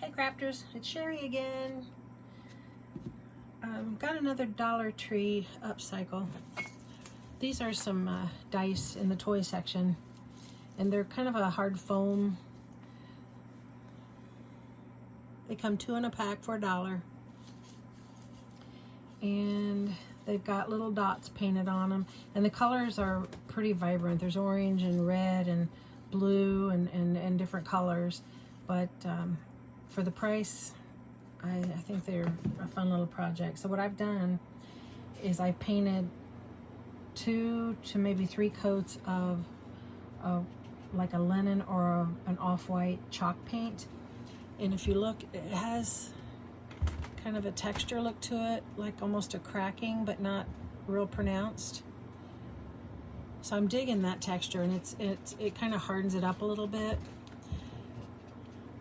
Hi crafters, it's Sherry again. Got another Dollar Tree upcycle. These are some dice in the toy section, and they're kind of a hard foam. They come 2 in a pack for $1, and they've got little dots painted on them, and the colors are pretty vibrant. There's orange and red and blue and different colors, but for the price, I think they're a fun little project. So what I've done is I've painted 2 to maybe 3 coats of like a linen or an off-white chalk paint. And if you look, it has kind of a texture look to it, like almost a cracking, but not real pronounced. So I'm digging that texture, and it kind of hardens it up a little bit,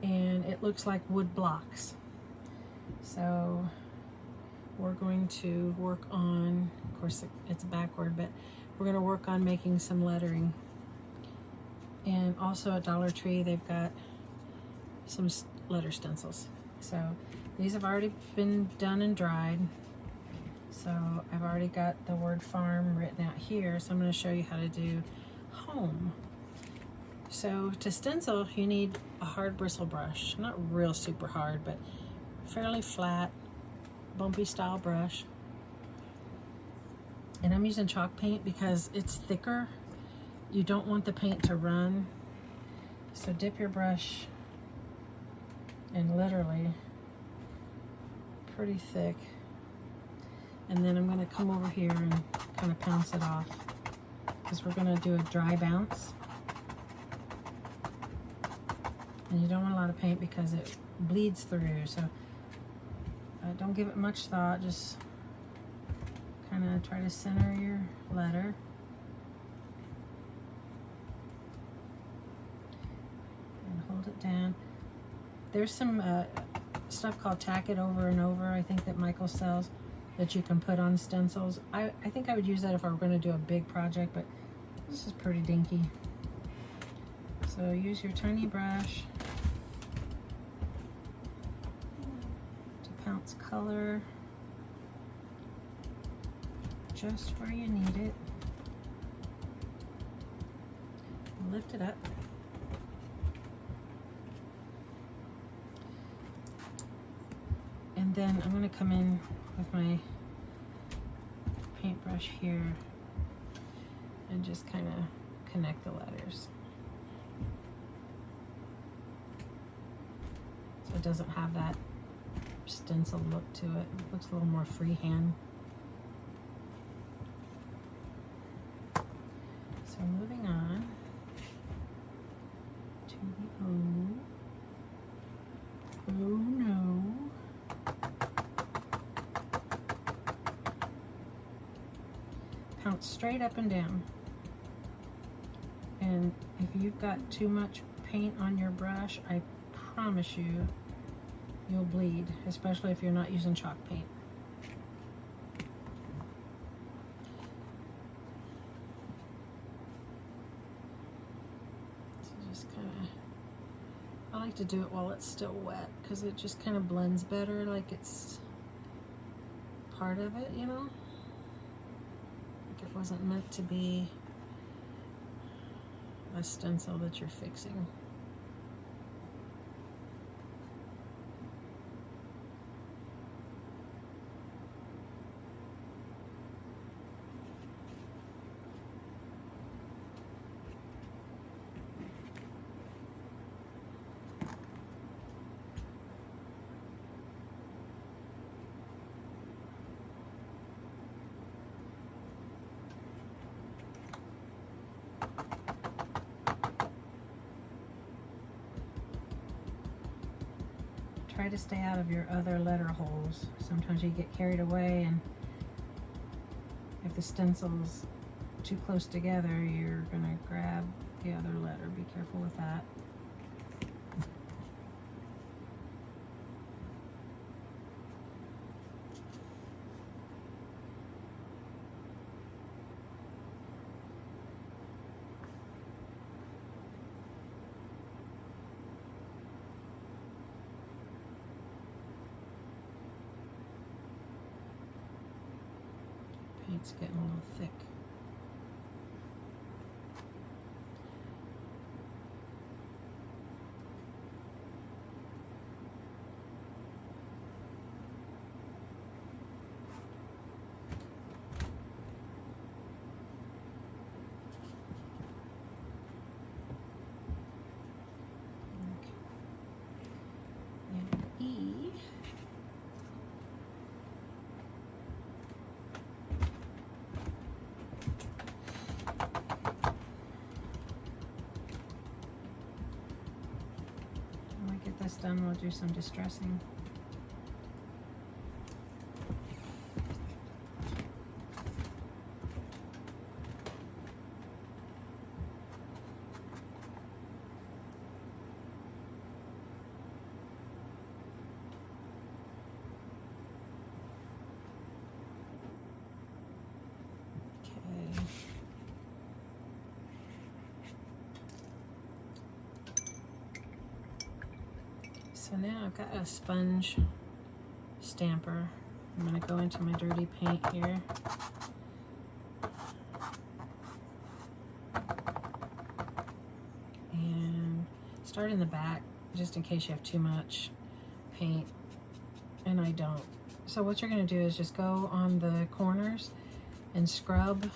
and it looks like wood blocks. So we're going to work on, of course it's backward, but we're going to work on making some lettering. And also at Dollar Tree they've got some letter stencils. So these have already been done and dried. So I've already got the word farm written out here, so I'm going to show you how to do home. So to stencil, you need a hard bristle brush. Not real super hard, but fairly flat, bumpy style brush. And I'm using chalk paint because it's thicker. You don't want the paint to run. So dip your brush in literally pretty thick. And then I'm going to come over here and kind of pounce it off, because we're going to do a dry bounce. And you don't want a lot of paint because it bleeds through, so don't give it much thought. Just kind of try to center your letter. And hold it down. There's some stuff called Tack It Over and Over, I think, that Michael sells, that you can put on stencils. I think I would use that if I were going to do a big project, but this is pretty dinky. So use your tiny brush to pounce color just where you need it. Lift it up. And then I'm going to come in with my paintbrush here and just kind of connect the letters. So it doesn't have that stencil look to it. It looks a little more freehand. So moving on to the O. Oh no. Pounce straight up and down. And if you've got too much paint on your brush, I promise you, you'll bleed, especially if you're not using chalk paint. So just kind of, I like to do it while it's still wet, because it just kind of blends better, like it's part of it, you know? Like it wasn't meant to be a stencil that you're fixing. Try to stay out of your other letter holes. Sometimes you get carried away, and if the stencil's too close together, you're gonna grab the other letter. Be careful with that. It's getting a little thick. This done, we'll do some distressing. Okay. So now I've got a sponge stamper. I'm going to go into my dirty paint here. And start in the back, just in case you have too much paint, and I don't. So what you're going to do is just go on the corners and scrub.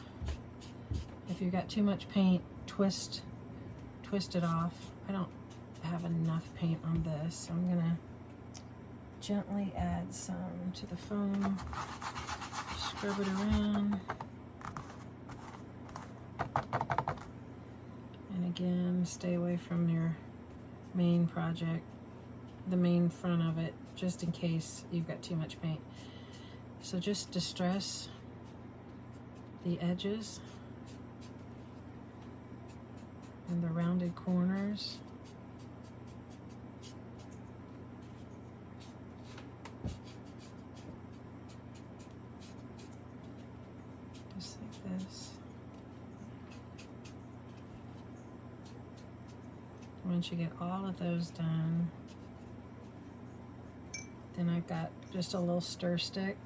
If you've got too much paint, twist it off. I don't have enough paint on this, so I'm gonna gently add some to the foam, scrub it around, and again, stay away from your main project, the main front of it, just in case you've got too much paint. So just distress the edges and the rounded corners. This. Once you get all of those done, then I've got just a little stir stick.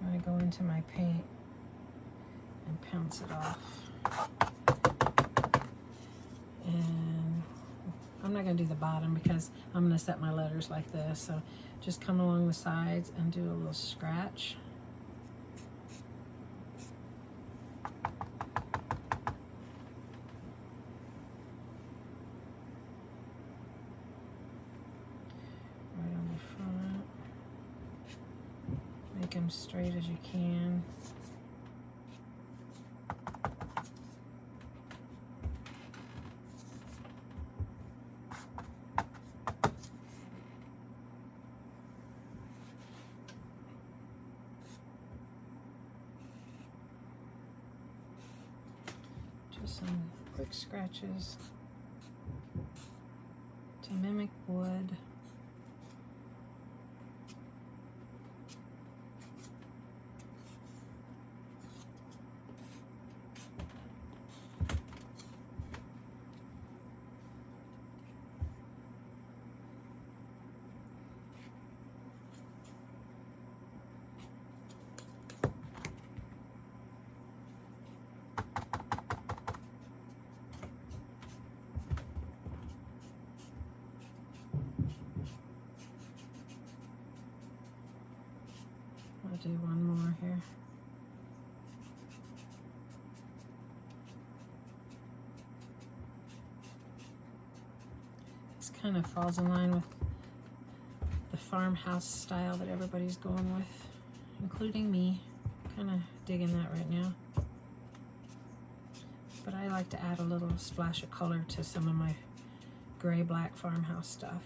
I'm going to go into my paint and pounce it off. And I'm not going to do the bottom because I'm going to set my letters like this. So just come along the sides and do a little scratch. Make them straight as you can. Just some quick scratches to mimic wood. I'll do one more here. This kind of falls in line with the farmhouse style that everybody's going with, including me. Kind of digging that right now. But I like to add a little splash of color to some of my gray-black farmhouse stuff.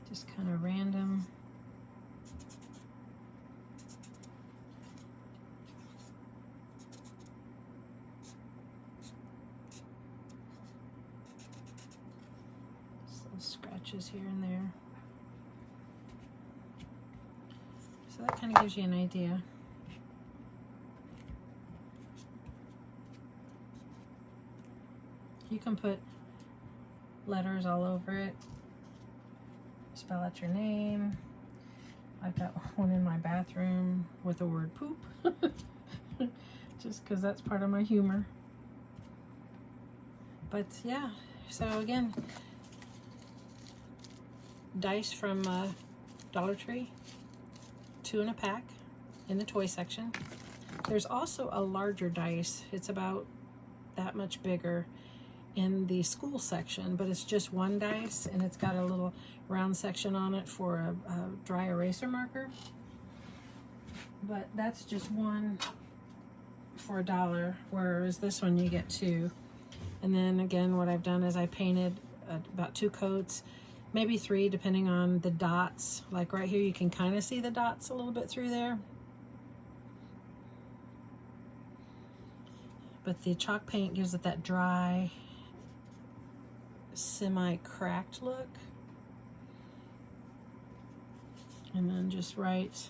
Just kind of random. scratches here and there. So that kind of gives you an idea. You can put letters all over it. Spell out your name. I've got one in my bathroom with the word poop. Just because that's part of my humor. But yeah, so again, dice from Dollar Tree, 2 in a pack in the toy section. There's also a larger dice. It's about that much bigger in the school section, but it's just 1 dice, and it's got a little round section on it for a dry eraser marker. But that's just 1 for $1, whereas this one you get 2. And then again, what I've done is I painted about 2 coats, maybe 3 depending on the dots. Like right here you can kind of see the dots a little bit through there. But the chalk paint gives it that dry, semi-cracked look. And then just write,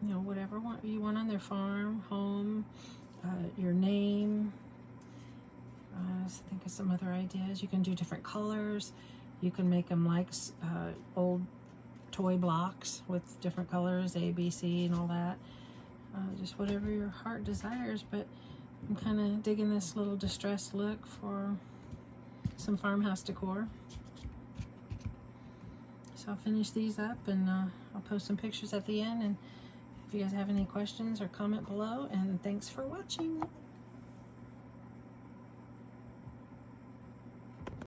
you know, whatever you want on their farm, home, your name. Think of some other ideas. You can do different colors. You can make them like old toy blocks with different colors, A, B, C, and all that. Just whatever your heart desires. But I'm kind of digging this little distressed look for some farmhouse decor. So I'll finish these up, and I'll post some pictures at the end. And if you guys have any questions or comment below, and thanks for watching.